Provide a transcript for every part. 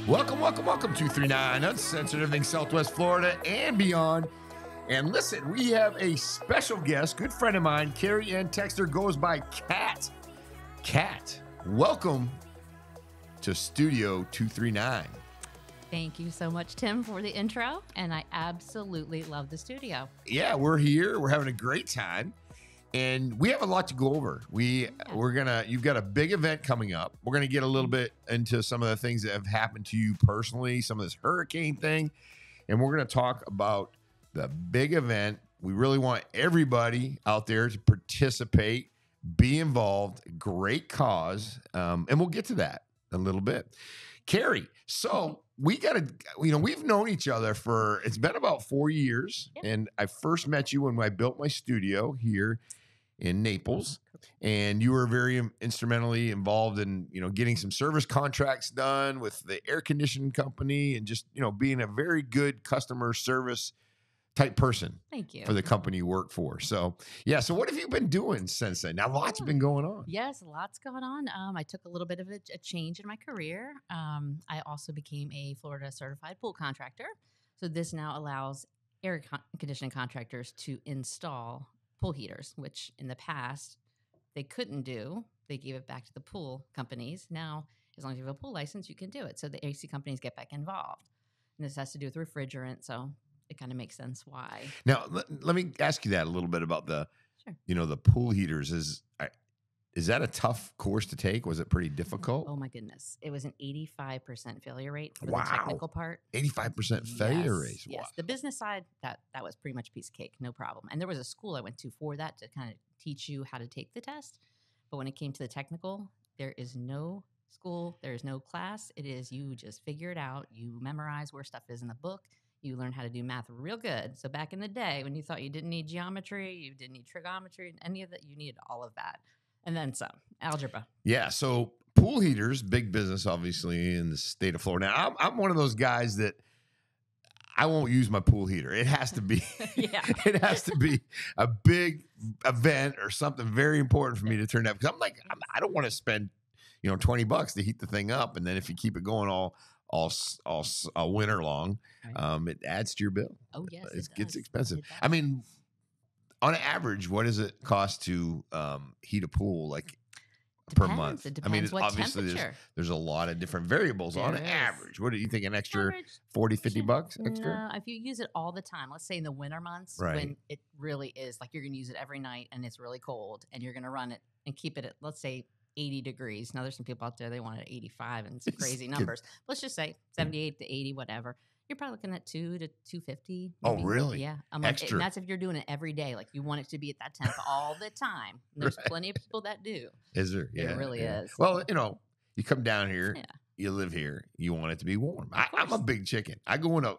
Welcome, 239, Uncensored, everything Southwest Florida and beyond. And listen, we have a special guest, good friend of mine, Carrie, and texter goes by Kat. Kat, welcome to Studio 239. Thank you so much, Tim, for the intro, and I absolutely love the studio. Yeah, we're here. We're having a great time. And we have a lot to go over. You've got a big event coming up. We're gonna get a little bit into some of the things that have happened to you personally, some of this hurricane thing, and we're gonna talk about the big event. We really want everybody out there to participate, be involved. Great cause, and we'll get to that in a little bit. Carrie, so we've known each other it's been about 4 years, and I first met you when I built my studio here in Naples, and you were very instrumentally involved in, getting some service contracts done with the air conditioning company and just, being a very good customer service type person. Thank you. For the company you work for. So, yeah. So what have you been doing since then? Now, lots been going on. Yes, lots going on. I took a little bit of a change in my career. I also became a Florida certified pool contractor. So this now allows air conditioning contractors to install pool heaters, which in the past they couldn't do. They gave it back to the pool companies. Now, as long as you have a pool license, you can do it. So the AC companies get back involved. And this has to do with refrigerant. So it kind of makes sense why. Now, let me ask you that a little bit about the pool heaters. Is that a tough course to take? Was it pretty difficult? Oh my goodness. It was an 85% failure rate for the technical part. 85% failure rate. Yes. Wow. The business side, that was pretty much a piece of cake, no problem. And there was a school I went to for that to kind of teach you how to take the test. But when it came to the technical, there is no school, there is no class. It is you just figure it out. You memorize where stuff is in the book. You learn how to do math real good. So back in the day when you thought you didn't need geometry, you didn't need trigonometry, any of that, you needed all of that. And then some. Algebra. Yeah. So pool heaters, big business, obviously, in the state of Florida. Now, I'm one of those guys that I won't use my pool heater. It has to be, it has to be a big event or something very important for me to turn up. Because I don't want to spend, $20 to heat the thing up. And then if you keep it going all winter long, it adds to your bill. Oh, yes. It gets expensive. I mean, on average, what does it cost to heat a pool per month? It depends what obviously there's a lot of different variables on average. What do you think? An extra $40, $50 extra? No, if you use it all the time, let's say in the winter months when it really is like you're going to use it every night and it's really cold and you're going to run it and keep it at, let's say, 80 degrees. Now there's some people out there, they want it at 85 and some crazy numbers. Let's just say 78 to 80, whatever. You're probably looking at $200 to $250. Oh, really? Yeah. Extra. And that's if you're doing it every day. Like you want it to be at that temp all the time. And there's plenty of people that do. Is there? Yeah. It really is. Well, you come down here, you live here, you want it to be warm. I'm a big chicken. I go in a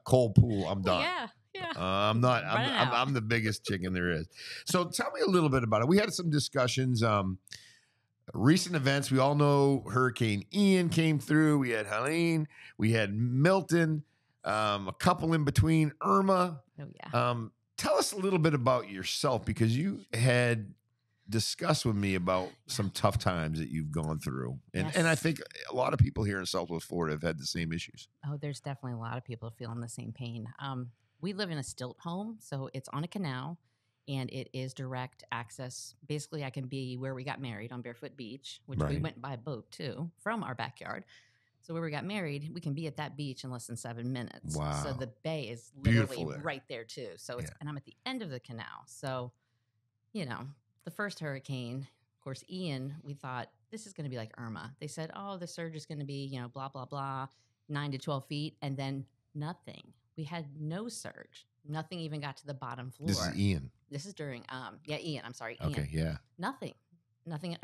cold pool, I'm done. Yeah. I'm the biggest chicken there is. So tell me a little bit about it. We had some discussions. Recent events, we all know Hurricane Ian came through. We had Helene, we had Milton, a couple in between, Irma. Oh, yeah. Tell us a little bit about yourself, because you had discussed with me about some tough times that you've gone through. And I think a lot of people here in Southwest Florida have had the same issues. Oh, there's definitely a lot of people feeling the same pain. We live in a stilt home, so it's on a canal. And it is direct access. Basically, I can be where we got married on Barefoot Beach, which we went by boat too, from our backyard. So where we got married, we can be at that beach in less than 7 minutes. Wow. So the bay is literally right there too. So and I'm at the end of the canal. So, the first hurricane, of course, Ian, we thought this is going to be like Irma. They said, oh, the surge is going to be, blah, blah, blah, 9 to 12 feet. And then nothing. We had no surge. Nothing even got to the bottom floor. This is Ian. This is during, Ian. I'm sorry, Ian. Okay, yeah. Nothing.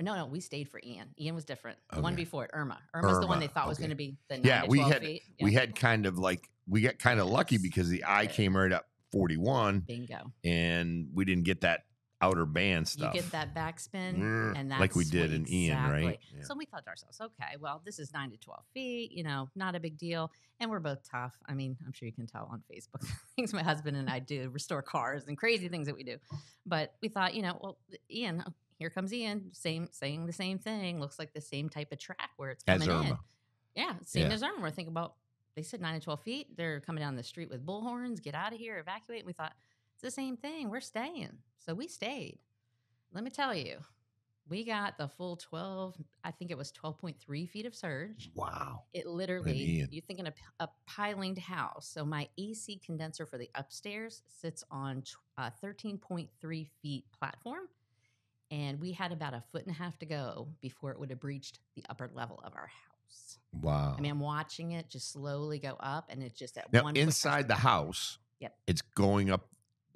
No, we stayed for Ian. Ian was different. The one before it, Irma. Irma's the one they thought was going to be the 9 to 12 feet. Yeah, we got kind of lucky because the eye came right up 41. Bingo. And we didn't get that outer band stuff. You get that backspin, and that's like we did in Ian, right? Yeah. So we thought to ourselves, okay, well, this is 9 to 12 feet, not a big deal. And we're both tough. I mean, I'm sure you can tell on Facebook things my husband and I do, restore cars and crazy things that we do. But we thought, well, Ian, here comes Ian, saying the same thing. Looks like the same type of track where it's coming in. Yeah, same Yeah. as Irma. We're thinking about, they said 9 to 12 feet. They're coming down the street with bullhorns. Get out of here, evacuate. We thought, it's the same thing. We're staying. So we stayed. Let me tell you, we got the full 12, I think it was 12.3 feet of surge. Wow. It And literally, Ian. you're thinking of a pilinged house. So my AC condenser for the upstairs sits on 13.3 feet platform. And we had about a foot and a half to go before it would have breached the upper level of our house. Wow. I mean, I'm watching it just slowly go up, and it's just at Now, one foot inside the house, Yep. it's going up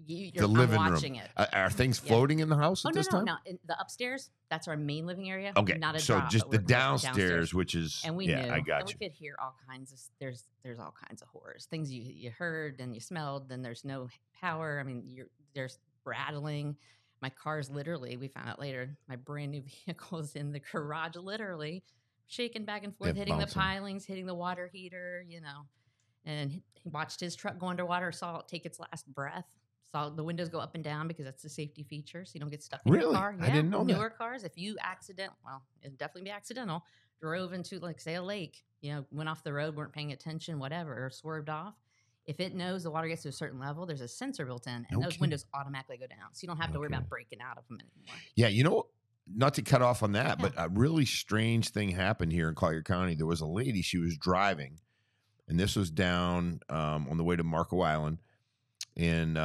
You, the I'm living watching room. it. Are things Yeah. floating in the house Oh at no, this no, time? no! In the upstairs, that's our main living area. Okay, not a so drop, just but the we're close to downstairs, which is and we yeah, knew, I got and we you. could hear all kinds of. There's all kinds of horrors, things you heard and you smelled. Then there's no power. I mean, there's rattling. My car's literally. We found out later. My brand new vehicle is in the garage, literally shaking back and forth, Yeah, hitting bouncing. the pilings, hitting the water heater. And he watched his truck go underwater, saw it take its last breath, saw the windows go up and down because that's the safety feature, so you don't get stuck in your Really? car. I didn't know that. Newer cars, if you it'd definitely be accidental, drove into, like, say, a lake, went off the road, weren't paying attention, whatever, or swerved off. If it knows the water gets to a certain level, there's a sensor built in, and No those kidding. windows automatically go down, so you don't have to worry Okay. about breaking out of them anymore. Yeah, not to cut off on that, Yeah. but a really strange thing happened here in Collier County. There was a lady, she was driving, and this was down on the way to Marco Island, and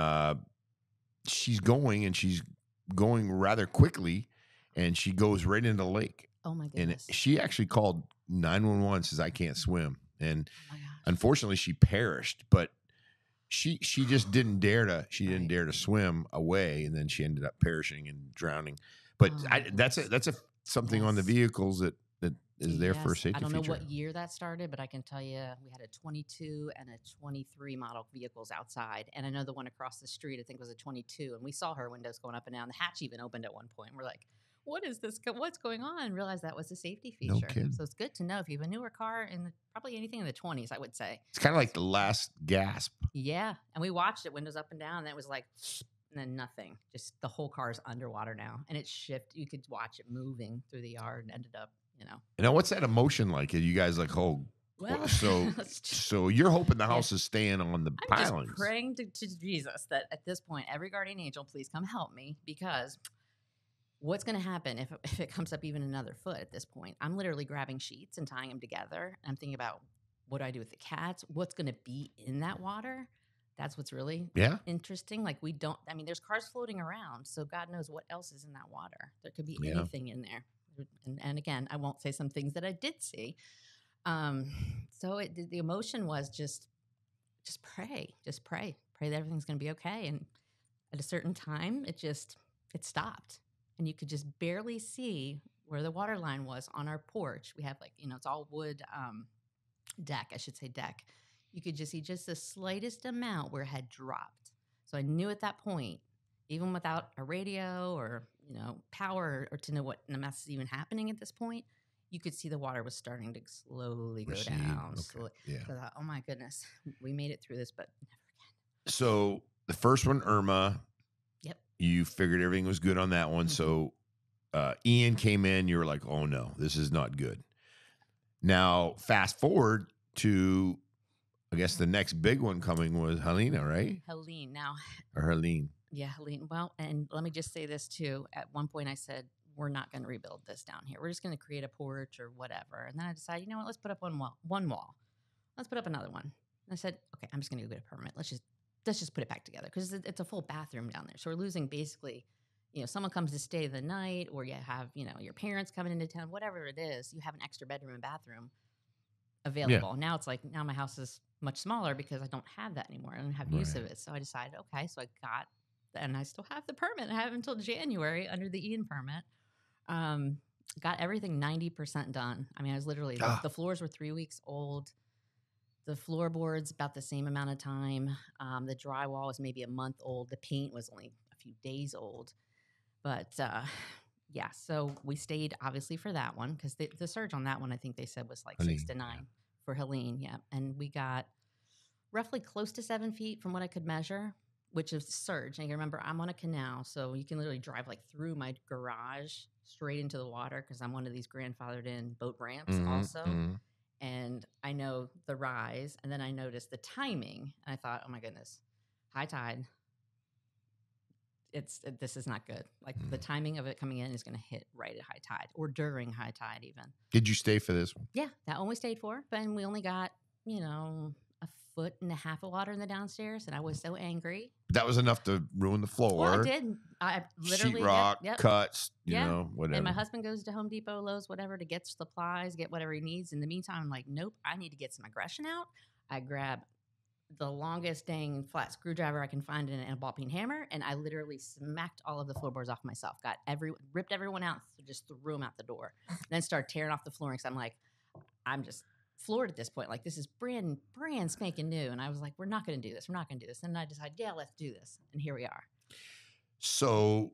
she's going rather quickly, and she goes right into the lake. Oh my And goodness. she actually called 911, says, I can't swim. And Oh my gosh. unfortunately, she perished, but she just didn't dare to swim away, and then she ended up perishing and drowning. But Oh my that's goodness. something on the Yes. vehicles that is there for a Yes. safety I don't know feature. what year that started, but I can tell you we had a 22 and a 23 model vehicles outside. And I know the one across the street, I think, was a 22. And we saw her windows going up and down. The hatch even opened at one point. We're like, what is this? What's going on? And realized that was a safety No feature. kidding. So it's good to know if you have a newer car in probably anything in the 20s, I would say. It's kind of like the last gasp. Yeah. And we watched it, windows up and down. And it was like, and then nothing. Just the whole car is underwater now. And it shifted. You could watch it moving through the yard and ended up, Now, what's that emotion like? Are you guys like, Well, so so you're hoping the house is staying on the I'm pilings? just praying to Jesus that at this point, every guardian angel, please come help me, because what's going to happen if it comes up even another foot at this point? I'm literally grabbing sheets and tying them together. I'm thinking about, what do I do with the cats? What's going to be in that water? That's what's really Yeah. interesting. Like, there's cars floating around, so God knows what else is in that water. There could be Yeah. anything in there. And again, I won't say some things that I did see. So the emotion was just pray that everything's going to be okay. And at a certain time, it stopped, and you could just barely see where the water line was on our porch. We have, it's all wood deck. You could just see just the slightest amount where it had dropped. So I knew at that point, even without a radio or power, or to know what mess is even happening at this point, you could see the water was starting to slowly go Recede. down. Okay. Slowly. Yeah. So I thought, oh my goodness, we made it through this, but never again. So the first one, Irma. Yep. You figured everything was good on that one. Mhm. So Ian came in. You were like, oh no, this is not good. Now, fast forward to, I guess the next big one coming was Helena, right? Helene. Now, Or Helene. yeah, Helene. Well, and let me just say this too. At one point I said, we're not going to rebuild this down here. We're just going to create a porch or whatever. And then I decided, you know what, let's put up one wall. Let's put up another one. And I said, okay, I'm just going to go get a permit. Let's just put it back together, because it's a full bathroom down there. So we're losing basically, someone comes to stay the night, or you have, your parents coming into town, whatever it is, you have an extra bedroom and bathroom available. Now it's like, now my house is much smaller because I don't have that anymore. I don't have use of it. So I decided, okay, so and I still have the permit. I have until January under the Ian permit. Got everything 90% done. I mean, I was literally, the floors were 3 weeks old. The floorboards about the same amount of time. The drywall was maybe a month old. The paint was only a few days old. But yeah, so we stayed obviously for that one, because the surge on that one, I think they said, was like Helene, 6 to 9 for Helene. Yeah. And we got roughly close to 7 feet from what I could measure, which is surge. And you remember, I'm on a canal, so you can literally drive like through my garage straight into the water, because I'm one of these grandfathered in boat ramps also. and I know the rise, and then I noticed the timing, and I thought, oh my goodness, high tide. This is not good. Like the timing of it coming in is going to hit right at high tide or during high tide even. Did you stay for this one? Yeah, that one we stayed for, but we only got, a foot and a half of water in the downstairs, and I was so angry. That was enough to ruin the floor. Well, I did. I literally sheetrock, cuts, yeah. Whatever. And my husband goes to Home Depot, Lowe's, whatever, to get supplies, get whatever he needs. In the meantime, I'm like, nope, I need to get some aggression out. I grab the longest dang flat screwdriver I can find and a ball peen hammer, and I literally smacked all of the floorboards off myself. Ripped everyone out, just threw them out the door. Then started tearing off the flooring. So I'm like, I'm just floored at this point. Like, this is brand spanking new. And I was like, we're not going to do this. We're not going to do this. And I decided, yeah, let's do this. And here we are. So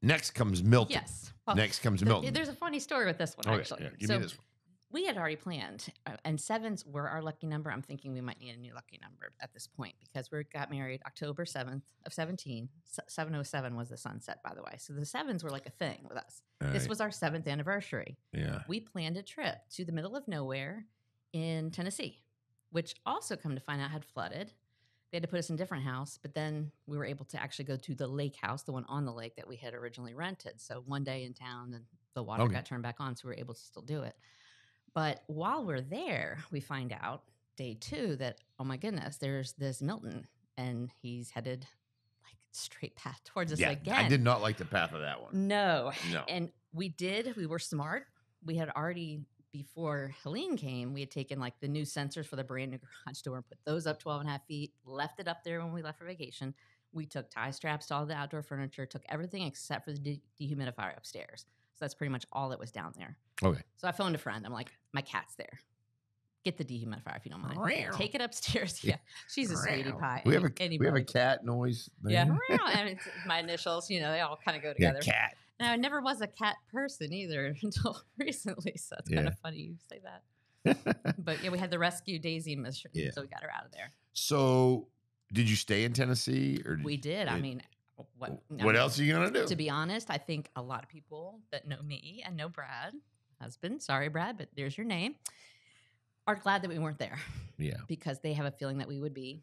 next comes Milton. Yes. Well, next comes Milton. There's a funny story with this one, Okay, actually. yeah, give me this one. We had already planned, and 7s were our lucky number. I'm thinking we might need a new lucky number at this point because we got married October 7th of 17. 707 was the sunset, by the way. So the 7s were like a thing with us. This was our 7th anniversary. Yeah. We planned a trip to the middle of nowhere in Tennessee, which also, come to find out, had flooded. They had to put us in a different house, but then we were able to actually go to the lake house, the one on the lake that we had originally rented. So one day in town, and the water got turned back on, so we were able to still do it. But while we're there, we find out day 2 that, oh my goodness, there's this Milton, and he's headed like straight path towards us again. I did not like the path of that one. No. And we were smart. We had already, before Helene came, we had taken like the new sensors for the brand new garage door and put those up 12 and a half feet, left it up there when we left for vacation. We took tie straps to all the outdoor furniture, took everything except for the dehumidifier upstairs. So that's pretty much all that was down there. Okay. So I phoned a friend. I'm like, my cat's there. Get the dehumidifier if you don't mind. Take it upstairs. Yeah. She's a sweetie pie. We have a cat noise thing. Yeah. And it's my initials, they all kind of go together. Yeah, cat. Now, I never was a cat person either until recently. So it's kind of funny you say that. But yeah, we had the rescue Daisy mission. Yeah. So we got her out of there. So did you stay in Tennessee? We did. What else are you going to do? To be honest, I think a lot of people that know me and know Brad, husband, sorry, Brad, but there's your name, are glad that we weren't there. Yeah. Because they have a feeling that we would be,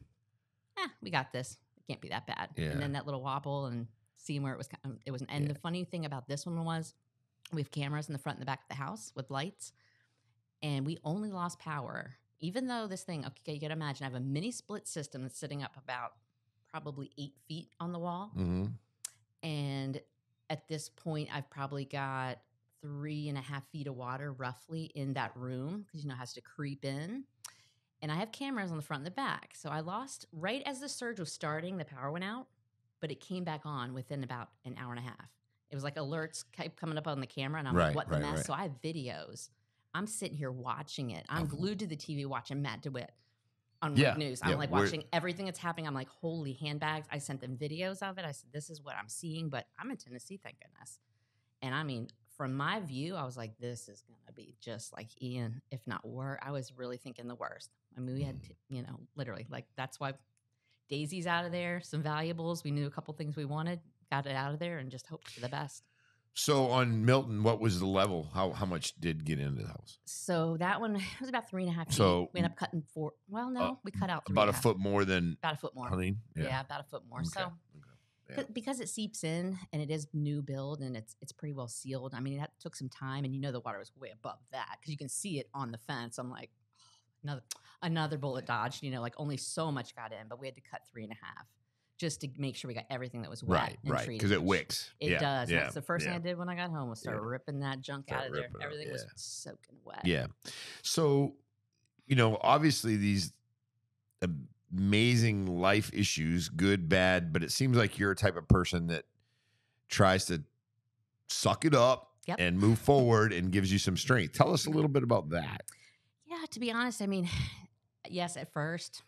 we got this. It can't be that bad. Yeah. And then that little wobble and seeing where it was. And the funny thing about this one was we have cameras in the front and the back of the house with lights, and we only lost power. Even though this thing, okay, you got to imagine, I have a mini split system that's sitting up about probably 8 feet on the wall. Mm-hmm. And at this point, I've probably got 3.5 feet of water roughly in that room because, it has to creep in. And I have cameras on the front and the back. So I lost, right as the surge was starting, the power went out, but it came back on within about an hour and a half. It was like alerts kept coming up on the camera, and I'm like, what the mess? Right. So I have videos. I'm sitting here watching it. I'm glued to the TV watching Matt DeWitt on World News. I'm like watching everything that's happening. I'm like, holy handbags. I sent them videos of it. I said, this is what I'm seeing, but I'm in Tennessee, thank goodness. And I mean, from my view, I was like, this is going to be just like Ian, if not worse. I was really thinking the worst. I mean, we had, literally, like, that's why Daisy's out of there, some valuables. We knew a couple things we wanted, got it out of there, and just hoped for the best. So on Milton, what was the level? How much did get into the house? So that one was about 3.5 feet. So we ended up cutting 4. Well, no, we cut out 3. About a foot more than. About a foot more. Helene? Yeah, about a foot more. Okay. So because it seeps in and it is new build and it's pretty well sealed. I mean, that took some time, and the water was way above that because you can see it on the fence. I'm like, another bullet dodged. Like only so much got in, but we had to cut 3.5. Just to make sure we got everything that was wet. Right, because it wicks. It does. Yeah. That's the first thing I did when I got home was start ripping that junk out of there. Everything was soaking wet. Yeah. So, obviously these amazing life issues, good, bad, but it seems like you're a type of person that tries to suck it up and move forward and gives you some strength. Tell us a little bit about that. Yeah, to be honest, I mean, yes, at first,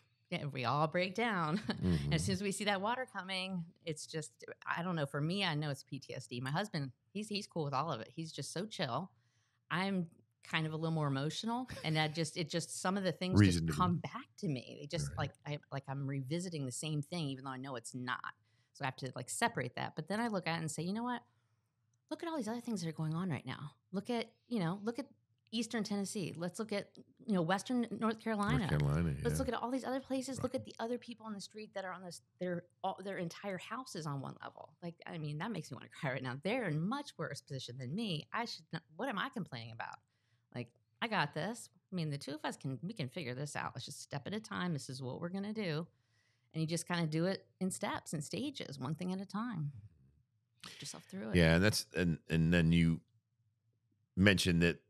we all break down. Mm-hmm. And as soon as we see that water coming, it's just, I don't know. For me, I know it's PTSD. My husband, he's cool with all of it. He's just so chill. I'm kind of a little more emotional, and it just some of the things just come back to me. They just I'm revisiting the same thing, even though I know it's not. So I have to separate that. But then I look at it and say, you know what? Look at all these other things that are going on right now. Look at Eastern Tennessee. Let's look at Western North Carolina. North Carolina. Let's Yeah. look at all these other places. Look Right. at the other people on the street that are on this. Their entire house is on one level. Like, I mean, that makes me want to cry right now. They're in much worse position than me. I should. Not, what am I complaining about? Like, I got this. I mean, the two of us we can figure this out. Let's just step at a time. This is what we're gonna do, and you just kind of do it in steps and stages, one thing at a time. Put yourself through it. Yeah, and then you mentioned that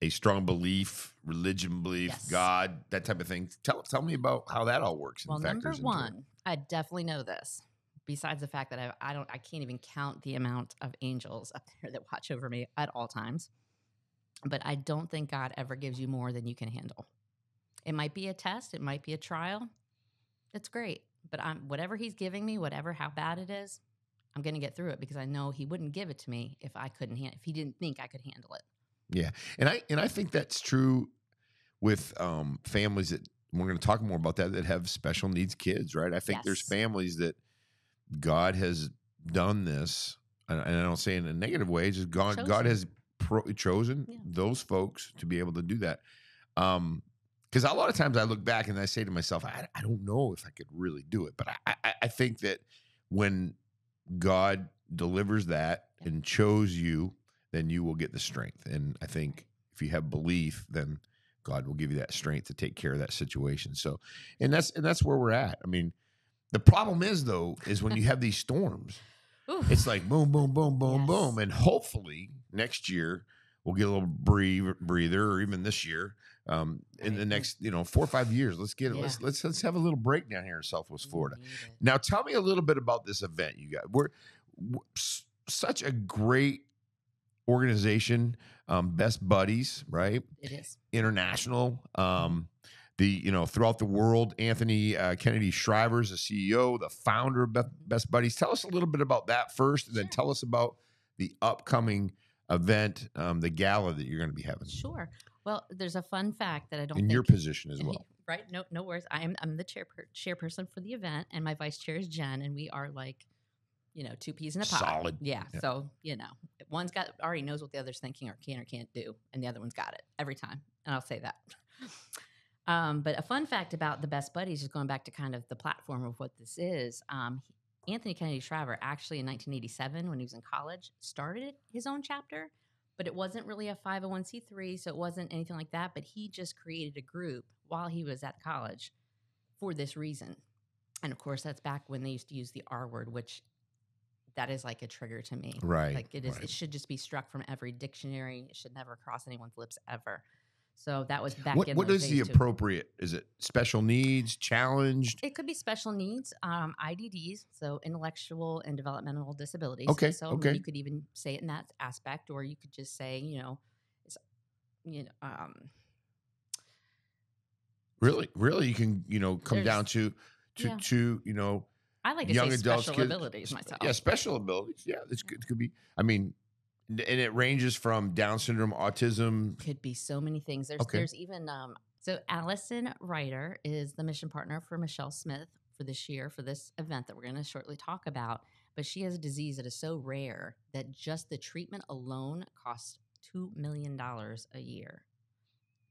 a strong belief, religion belief, Yes. God, that type of thing. Tell me about how that all works. And Well, number factors into it. one, I definitely know this. Besides the fact that I can't even count the amount of angels up there that watch over me at all times. But I don't think God ever gives you more than you can handle. It might be a test, it might be a trial. It's great, but whatever He's giving me, how bad it is, I'm going to get through it because I know He wouldn't give it to me if if He didn't think I could handle it. Yeah, and I think that's true with families that we're going to talk more about that have special needs kids, right? I think there's Yes. families that God has done this, and I don't say in a negative way. Just God has chosen Yeah. those folks to be able to do that. Because a lot of times I look back and I say to myself, I don't know if I could really do it, but I think that when God delivers that Yep. and chose you, then you will get the strength. And I think if you have belief, then God will give you that strength to take care of that situation. So, and that's where we're at. I mean, the problem is when you have these storms, Oof. it's like boom, boom, boom, boom, Yes. boom. And hopefully next year we'll get a little breather, or even this year, in the next, 4 or 5 years, let's get it. Yeah. Let's have a little break down here in Southwest We Florida. need it. Now, tell me a little bit about this event you got. We're such a great organization, Best Buddies, right? It is. International. Throughout the world, Anthony Kennedy Shriver is the CEO, the founder of Best Buddies. Tell us a little bit about that first, and then Sure. tell us about the upcoming event, the gala that you're going to be having. Sure. Well, there's a fun fact that I don't In think your position as well. Right? No worries. I'm the chairperson for the event, and my vice chair is Jen, and we are like, two peas in a pod. Solid. Yeah. Yeah. So one's already knows what the other's thinking or can't do, and the other one's got it every time. And I'll say that. But a fun fact about the Best Buddies is going back to kind of the platform of what this is. Anthony Kennedy Shriver actually in 1987, when he was in college, started his own chapter, but it wasn't really a 501c3, so it wasn't anything like that. But he just created a group while he was at college for this reason. And of course, that's back when they used to use the R word, which that is like a trigger to me. Right. Like it is. Right. It should just be struck from every dictionary. It should never cross anyone's lips ever. So that was back in What those is the days, too. appropriate? Is it special needs, challenged? It could be special needs, IDDs, so intellectual and developmental disabilities. Okay, So okay. you could even say it in that aspect, or you could just say, Really, you can come down to yeah. I like to young say adults, special kids, abilities myself. Yeah, special abilities. Yeah, it's good. It could be. I mean, and it ranges from Down syndrome, autism. Could be so many things. Okay. There's even so Allison Ryder is the mission partner for Michelle Smith for this year for this event that we're going to shortly talk about. But she has a disease that is so rare that just the treatment alone costs $2 million a year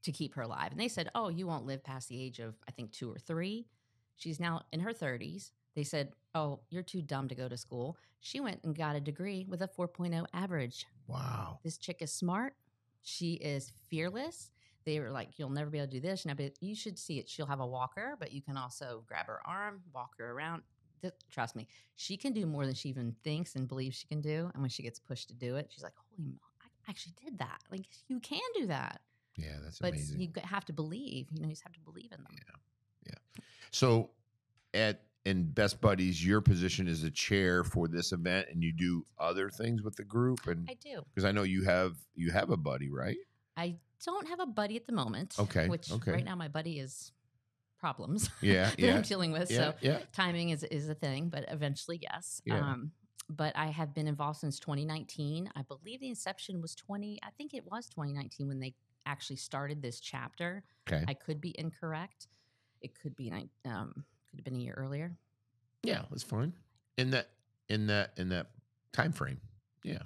to keep her alive. And they said, "Oh, you won't live past the age of I think 2 or 3." She's now in her 30s. They said, "Oh, you're too dumb to go to school." She went and got a degree with a 4.0 average. Wow. This chick is smart. She is fearless. They were like, "You'll never be able to do this." Now, but you should see it. She'll have a walker, but you can also grab her arm, walk her around. Trust me, she can do more than she even thinks and believes she can do. And when she gets pushed to do it, she's like, "Holy moly, I actually did that." Like, you can do that. Yeah, that's But amazing. you have to believe. You just have to believe in them. Yeah. So in Best Buddies, your position is a chair for this event, and you do other things with the group. And I do. because I know you have a buddy, right? I don't have a buddy at the moment. Okay. Which right now my buddy is problems. Yeah. that Yeah. I'm dealing with. Yeah, So yeah. timing is a thing, but eventually, yes. Yeah. But I have been involved since 2019. I believe the inception was 2019 when they actually started this chapter. Okay. I could be incorrect. It could be could have been a year earlier. Yeah, that's fine. In that time frame. Yeah.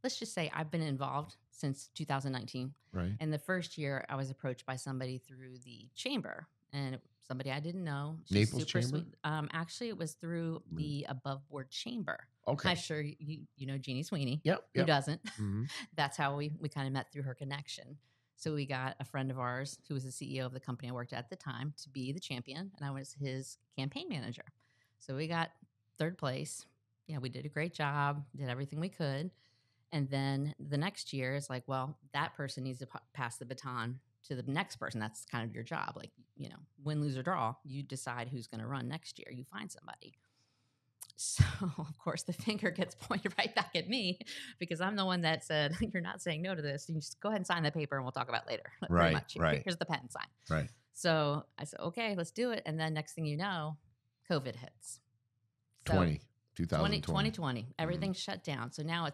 Let's just say I've been involved since 2019. Right. And the first year, I was approached by somebody through the chamber, and somebody I didn't know. She's Naples super Chamber? sweet. Actually, it was through the Above Board Chamber. Okay. I'm sure you know Jeannie Sweeney. Yep. Who doesn't? Mhm. That's how we kind of met through her connection. So we got a friend of ours who was the CEO of the company I worked at the time to be the champion, and I was his campaign manager. So we got third place. Yeah, we did a great job, did everything we could. And then the next year is like, well, that person needs to pass the baton to the next person. That's kind of your job. Like, you know, win, lose, or draw, you decide who's going to run next year. You find somebody. So, of course, the finger gets pointed right back at me because I'm the one that said, you're not saying no to this. You just go ahead and sign the paper and we'll talk about it later. Pretty Right, much. right. Here's the pen, sign. Right. So I said, okay, let's do it. And then next thing you know, COVID hits. So 2020. 2020. Everything's shut down. So now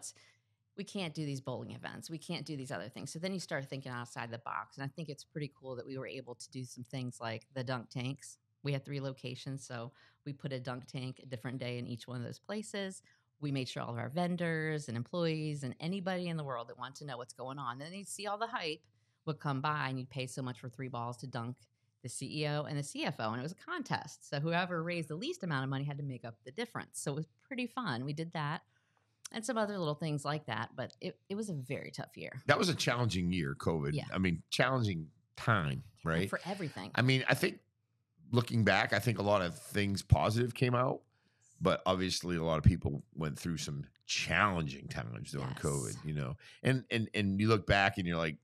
we can't do these bowling events. We can't do these other things. So then you start thinking outside the box. And I think it's pretty cool that we were able to do some things like the dunk tanks. We had 3 locations. So we put a dunk tank a different day in each one of those places. We made sure all of our vendors and employees and anybody in the world that wanted to know what's going on, then you'd see all the hype, would come by and you'd pay so much for 3 balls to dunk the CEO and the CFO. And it was a contest. So whoever raised the least amount of money had to make up the difference. So it was pretty fun. We did that. And some other little things like that. But it was a very tough year. That was a challenging year, COVID. Yeah. I mean, challenging time, right? For everything. I mean, I think looking back, I think a lot of things positive came out, but obviously a lot of people went through some challenging times during COVID, you know, and you look back and you're like,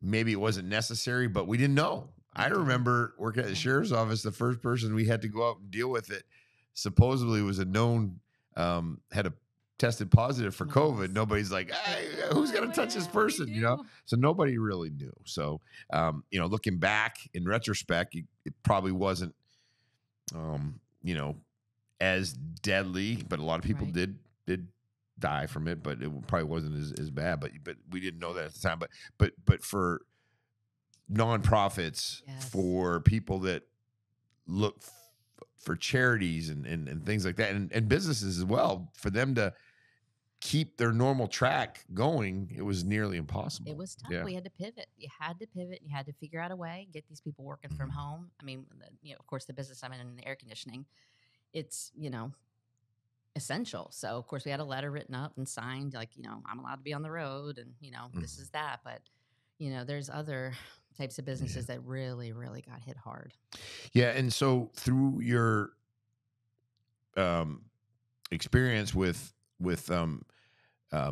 maybe it wasn't necessary, but we didn't know. I remember working at the sheriff's office. The first person we had to go out and deal with it supposedly was a known, had a tested positive for COVID. Nobody's like, hey, who's going to touch this person? You know? So nobody really knew. So, you know, looking back in retrospect, it probably wasn't, you know, as deadly, but a lot of people did die from it, but it probably wasn't as bad, but we didn't know that at the time. But for nonprofits, for people that look for charities and things like that, and businesses as well, for them to keep their normal track going, it was nearly impossible. It was tough. Yeah. We had to pivot. You had to pivot. You had to figure out a way, get these people working from home. I mean, you know, of course, the business I'm in the air conditioning, it's, you know, essential. So, of course, we had a letter written up and signed, like, you know, I'm allowed to be on the road and, you know, this is that. But, you know, there's other types of businesses that really, really got hit hard. Yeah. And so through your experience with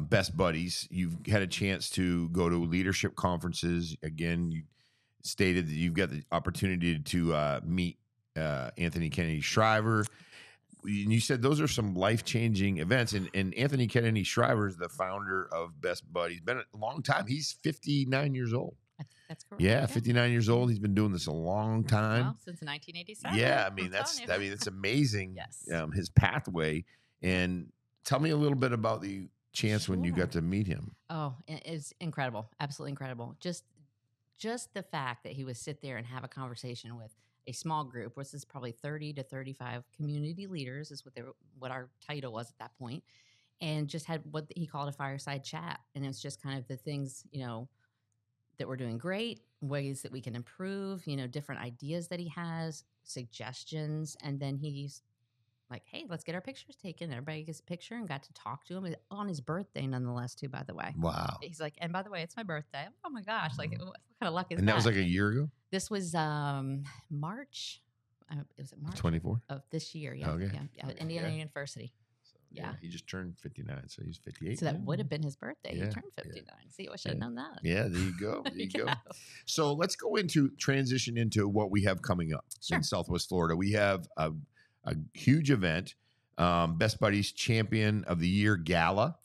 Best Buddies, you've had a chance to go to leadership conferences. Again, you stated that you've got the opportunity to meet Anthony Kennedy Shriver. And you said those are some life-changing events. And Anthony Kennedy Shriver is the founder of Best Buddies. Been a long time. He's 59 years old. That's correct. Yeah, 59 years old. He's been doing this a long time. Well, since 1987. Yeah, I mean it's amazing. Yes. His pathway. And tell me a little bit about the chance when you got to meet him. Oh, it's incredible. Absolutely incredible. Just the fact that he would sit there and have a conversation with a small group, which is probably 30 to 35 community leaders, is what our title was at that point, and just had what he called a fireside chat. And it's just kind of the things, you know, that we're doing great, ways that we can improve, you know, different ideas that he has, suggestions, and then he's like, hey, let's get our pictures taken. Everybody gets a picture and got to talk to him on his birthday, nonetheless, too, by the way. Wow. He's like, and by the way, it's my birthday. Oh, my gosh. Like, what kind of luck is that? And that was like a year ago? This was March. Was it March? 24? Of this year, yeah. Okay. Yeah. Indiana University. So, yeah. He just turned 59, so he's 58. So that would have been his birthday. Yeah, He turned 59. See, I should have known that. Yeah, there you go. There you go. So let's transition into what we have coming up in Southwest Florida. We have a huge event, Best Buddies Champion of the Year Gala,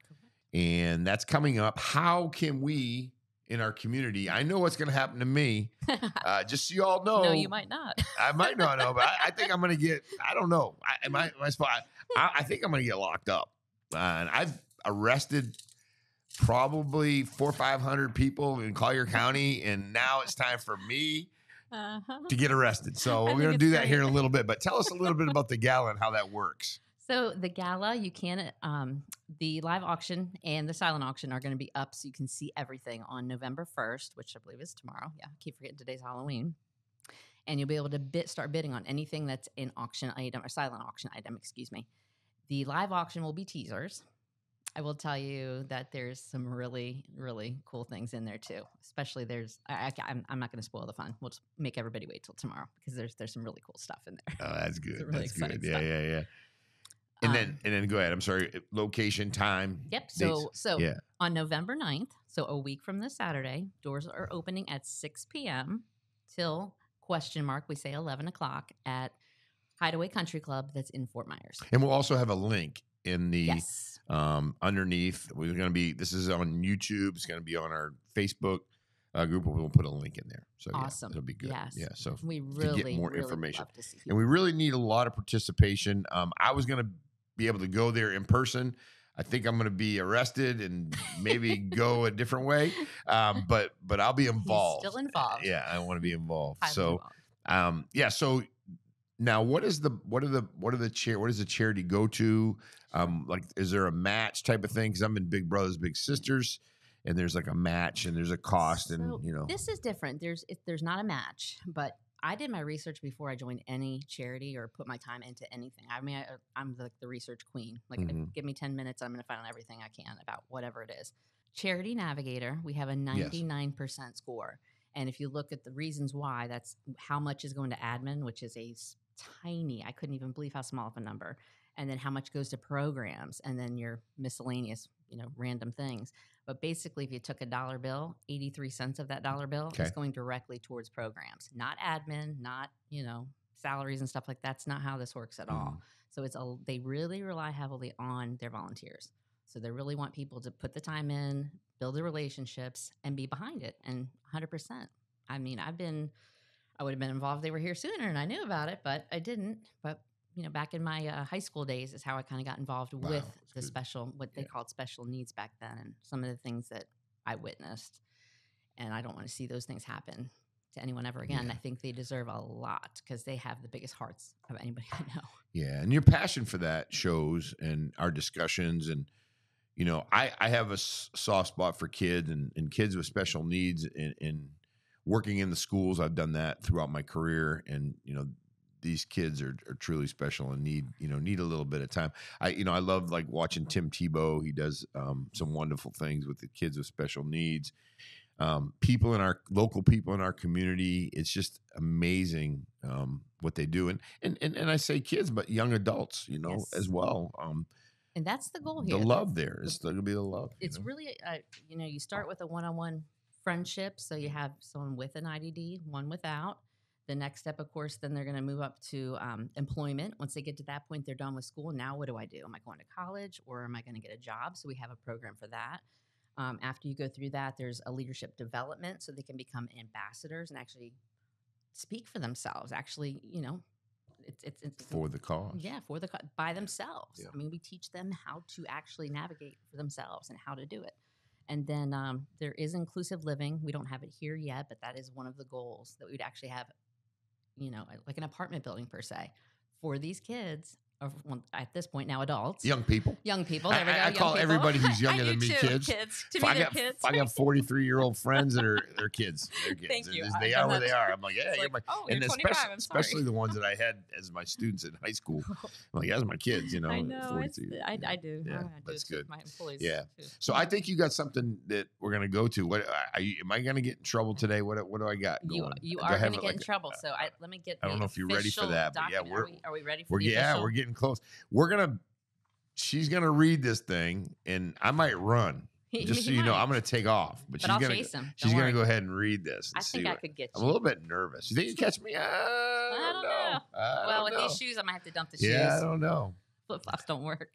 and that's coming up. How can we in our community? I know what's going to happen to me. Just so you all know. No, you might not. I might not know, but I think I'm going to get. I don't know. I think I'm going to get locked up. And I've arrested probably 400 or 500 people in Collier County, and now it's time for me to get arrested. So we're going to do that here in a little bit. But tell us a little bit about the gala and how that works. So the gala, you can, the live auction and the silent auction are going to be up, so you can see everything on November 1st, which I believe is tomorrow. Yeah, I keep forgetting today's Halloween. And you'll be able to start bidding on anything that's an auction item or silent auction item, excuse me. The live auction will be teasers. I will tell you that there's some really, really cool things in there too. Especially I'm not going to spoil the fun. We'll just make everybody wait till tomorrow because there's some really cool stuff in there. Oh, that's good. Really That's good. Yeah, stuff. yeah. And then go ahead. I'm sorry. Location, time. Yep. dates. So Yeah. on November 9th, so a week from this Saturday, doors are opening at 6 p.m. till ? We say 11 o'clock at Hideaway Country Club that's in Fort Myers. And we'll also have a link in the Yes. Underneath. We're going to be. This is on YouTube. It's going to be on our Facebook group. We'll put a link in there. So Awesome. Yeah, it'll be good. Yes. Yeah. So We to really get more really information, love to see and we really need a lot of participation. I was going to be able to go there in person. I think I'm going to be arrested and maybe go a different way. But I'll be involved. He's still involved. Yeah, I want to be involved. Highly So, involved. yeah. So now, what does the charity go to? Like, is there a match type of thing? Because I'm in Big Brothers Big Sisters, and there's like a match and there's a cost, So and this is different. There's not a match, but I did my research before I joined any charity or put my time into anything. I mean, I'm like the research queen. Like, give me 10 minutes, I'm going to find out everything I can about whatever it is. Charity Navigator, we have a 99% score. And if you look at the reasons why, that's how much is going to admin, which is a tiny, I couldn't even believe how small of a number. And then how much goes to programs, and then your miscellaneous, random things. But basically, if you took a dollar bill, 83 cents of that dollar bill is going directly towards programs, not admin, not, salaries and stuff like that. That's not how this works at all. So they really rely heavily on their volunteers. So they really want people to put the time in, build the relationships, and be behind it. And 100%. I mean, I would have been involved. They were here sooner, and I knew about it, but I didn't. But back in my high school days is how I kind of got involved with the special, what they called special needs back then, and some of the things that I witnessed. And I don't want to see those things happen to anyone ever again. I think they deserve a lot because they have the biggest hearts of anybody I know. Yeah, and your passion for that shows in our discussions. And I have a soft spot for kids and kids with special needs. In working in the schools, I've done that throughout my career, and these kids are truly special and need a little bit of time. I love like watching Tim Tebow. He does some wonderful things with the kids with special needs. People in our local people in our community, it's just amazing what they do. And I say kids, but young adults, as well. And that's the goal here. The love there is going to be the love. It's really, you start with a one-on-one friendship. So you have someone with an IDD, one without. The next step, of course, then they're going to move up to employment. Once they get to that point, they're done with school. Now what do? Am I going to college, or am I going to get a job? So we have a program for that. After you go through that, there's a leadership development, so they can become ambassadors and actually speak for themselves. Actually, it's for the cause. Yeah, by themselves. Yeah. I mean, we teach them how to actually navigate for themselves and how to do it. And then there is inclusive living. We don't have it here yet, but that is one of the goals, that we'd actually have, like an apartment building per se for these kids. Or, well, at this point now, adults, young people. There we go. I call everybody who's younger than me kids. To me, they're kids. I got 43-year-old friends that are kids. They're kids. Thank you. They are where they are. I'm like, yeah, you're and 25. I'm especially the ones that I had as my students in high school. I'm like, that's my kids. I know. 42. I do. Yeah, that's good. My employees. Yeah. Too. So I think you got something that we're gonna go to. What am I gonna get in trouble today? What do I got going? You are going to get in trouble. So let me get. I don't know if you're ready for that, but yeah, are we ready for the official? We're getting close. She's gonna read this thing, and I might run. Just so you know, I'm gonna take off, but I'll chase him. She's gonna go ahead and read this. I think I could get you. I'm a little bit nervous. You think you catch me? I don't know. Well, with these shoes, I might have to dump the shoes. Yeah, I don't know. Flip flops don't work.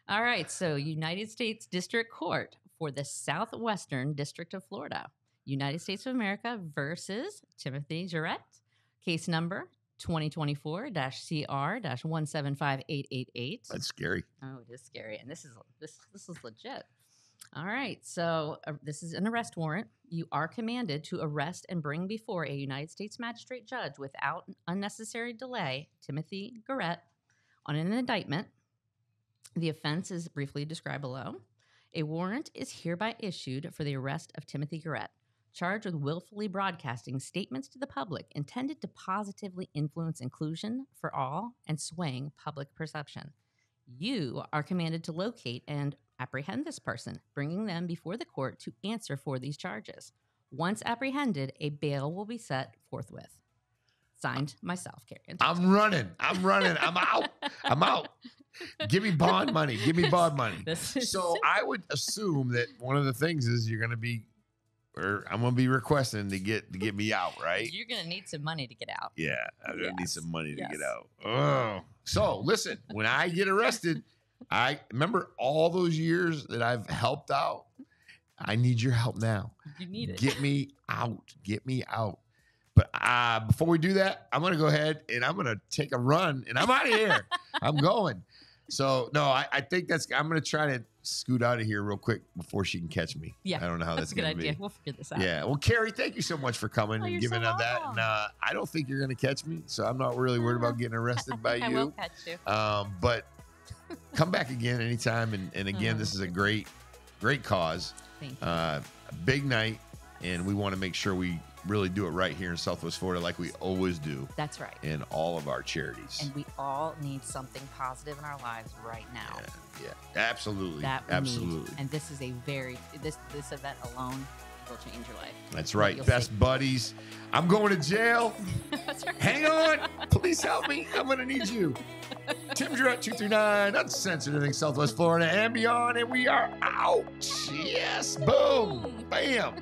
All right, so United States District Court for the Southwestern District of Florida, United States of America versus Timothy Jarrett, case number 2024-CR-175888. That's scary. Oh, it is scary, and this is legit. All right, so this is an arrest warrant. You are commanded to arrest and bring before a United States magistrate judge without unnecessary delay Timothy Garrett on an indictment The offense is briefly described below. A warrant is hereby issued for the arrest of Timothy Garrett, charged with willfully broadcasting statements to the public intended to positively influence inclusion for all and swaying public perception. You are commanded to locate and apprehend this person, bringing them before the court to answer for these charges. Once apprehended, a bail will be set forthwith. Signed, myself, Carrie. I'm running. I'm out. Give me bond money. So I would assume that one of the things is you're going to be, or I'm going to be requesting to get me out, right? You're going to need some money to get out. Yeah, I'm going to need some money to get out. Oh. So listen, when I get arrested, I remember all those years that I've helped out. I need your help now. You need it. Get me out. But before we do that, I'm going to go ahead and I'm going to take a run and I'm out of here. I'm going. So, no, I think I'm going to try to scoot out of here real quick before she can catch me. Yeah. I don't know how that's going to be. Good idea. We'll figure this out. Yeah. Well, Carrie, thank you so much for coming and giving us that. And I don't think you're going to catch me. So I'm not really worried about getting arrested by you. I will catch you. But come back again anytime. And again, this is a great cause. Thank you. A big night. And we want to make sure we really do it right here in Southwest Florida like we always do. That's right. In all of our charities. And we all need something positive in our lives right now. Yeah, absolutely. Absolutely. And this is this event alone will change your life. That's right. Best buddies. I'm going to jail. That's right. Hang on. Please help me. I'm going to need you. Tim Jarrett 239, uncensored everything Southwest Florida and beyond. And we are out. Yes. Boom. Bam.